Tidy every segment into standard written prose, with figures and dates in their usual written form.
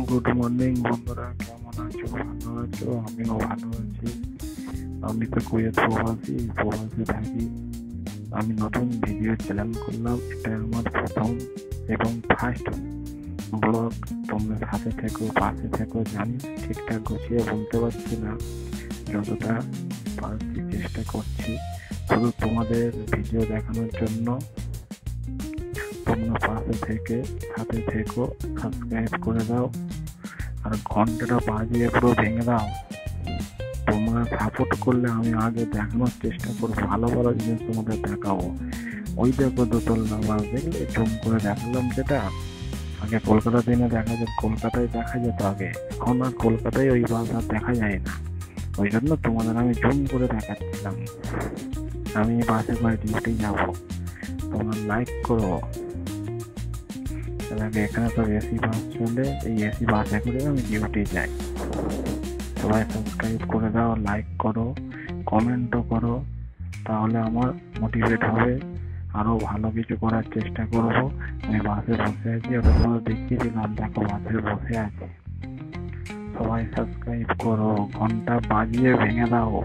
Good morning বন্ধুরা, কেমন আছো? ভালো আছো? আমিও ভালো আছি। আমি তো কুয়েত প্রবাসী থাকি। আমি নতুন ভিডিও চ্যানেল করলাম। এটা আমার প্রথম এবং ফার্স্ট ব্লগ। তোমরা সাথে থেকো, পাশে থেকো। জানি ঠিকঠাক গুছিয়ে বলতে পারছি না, যতটা পারছি চেষ্টা করছি। শুধু তোমাদের ভিডিও দেখানোর জন্য তোমরা সাথে থেকো, সাবস্ক্রাইব করে দাও আর ঘন্টাটা বাজিয়ে পুরো ভেঙে দাও। তোমরা সাপোর্ট করলে আমি আগে দেখানোর চেষ্টা করবো, ভালো ভালো জিনিস তোমাদের দেখাবো। ওই দেখো দোতলা বাস, দেখলে জুম করে দেখালাম। যেটা আগে কলকাতা দিনে কলকাতায় দেখা যেত আগে, এখন আর কলকাতায় ওই বাস আর দেখা যায় না। ওই জন্য তোমাদের আমি জুম করে দেখাচ্ছিলাম। আমি বাসে করে ডিউটি যাবো, তোমরা লাইক করো। এখানে সব এসি বাস চলে, এই এসি বাসে করে আমি ডিউটি যাই। সবাই সাবস্ক্রাইব করে দাও, লাইক করো, কমেন্টও করো, তাহলে আমার মোটিভেট হবে, আরো ভালো কিছু করার চেষ্টা করব। আমি বাসে বসে আছি, ওটা তোমাদের দেখিয়ে দিলাম। দেখো বাসে বসে আছি। সবাই সাবস্ক্রাইব করো, ঘন্টা বাজিয়ে ভেঙে দাও।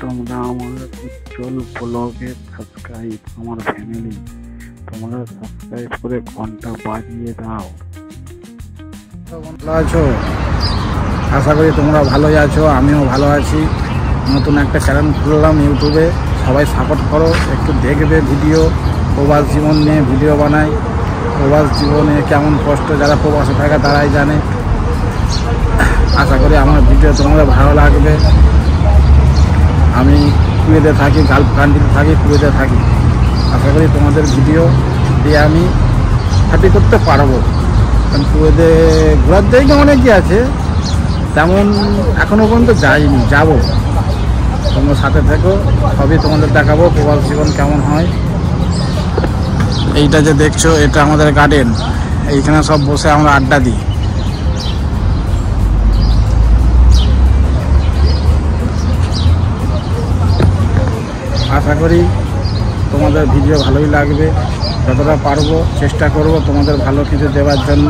তোমরা আমার উজ্জ্বল ব্লগের সাবস্ক্রাইব, আমার ফ্যামিলি, তোমরা সাবস্ক্রাইব করে ঘন্টা বাজিয়ে দাও। ভালো আছো? আশা করি তোমরা ভালোই আছো, আমিও ভালো আছি। নতুন একটা চ্যানেল খুললাম ইউটিউবে, সবাই সাপোর্ট করো, একটু দেখবে ভিডিও। প্রবাস জীবন নিয়ে ভিডিও বানাই। প্রবাস জীবনে কেমন কষ্ট যারা প্রবাসে থাকে তারাই জানে। আশা করি আমার ভিডিও তোমাদের ভালো লাগবে। আমি কুয়েতে থাকি, গালফ কান্ট্রিতে থাকি, কুয়েতে থাকি। আশা করি তোমাদের ভিডিও দিয়ে আমি হ্যাপি করতে পারবো। কারণ কুয়েতে ঘোরার জায়গা অনেকই আছে, তেমন এখনও পর্যন্ত যাইনি, যাবো। তোমরা সাথে থেকো, সবই তোমাদের দেখাবো প্রবাস জীবন কেমন হয়। এইটা যে দেখছো, এটা আমাদের গার্ডেন। এইখানে সব বসে আমরা আড্ডা দিই। আশা করি তোমাদের ভিডিও ভালোই লাগবে। যতটা পারবো চেষ্টা করব তোমাদের ভালো কিছু দেওয়ার জন্য।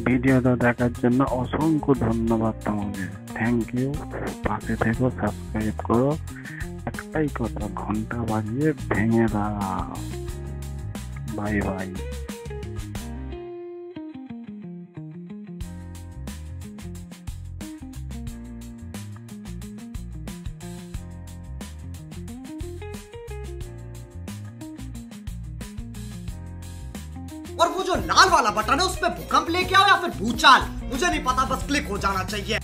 ভিডিওটা দেখার জন্য অসংখ্য ধন্যবাদ তোমাদের। Thank you. পাশে থেকো, সাবস্ক্রাইব করো। একটাই কথা, ঘন্টা বাজিয়ে ভেঙে দাও। Bye bye. और वो जो लाल वाला बटन है उस पे भूकंप लेके आओ या फिर भूचाल, मुझे नहीं पता, बस क्लिक हो जाना चाहिए।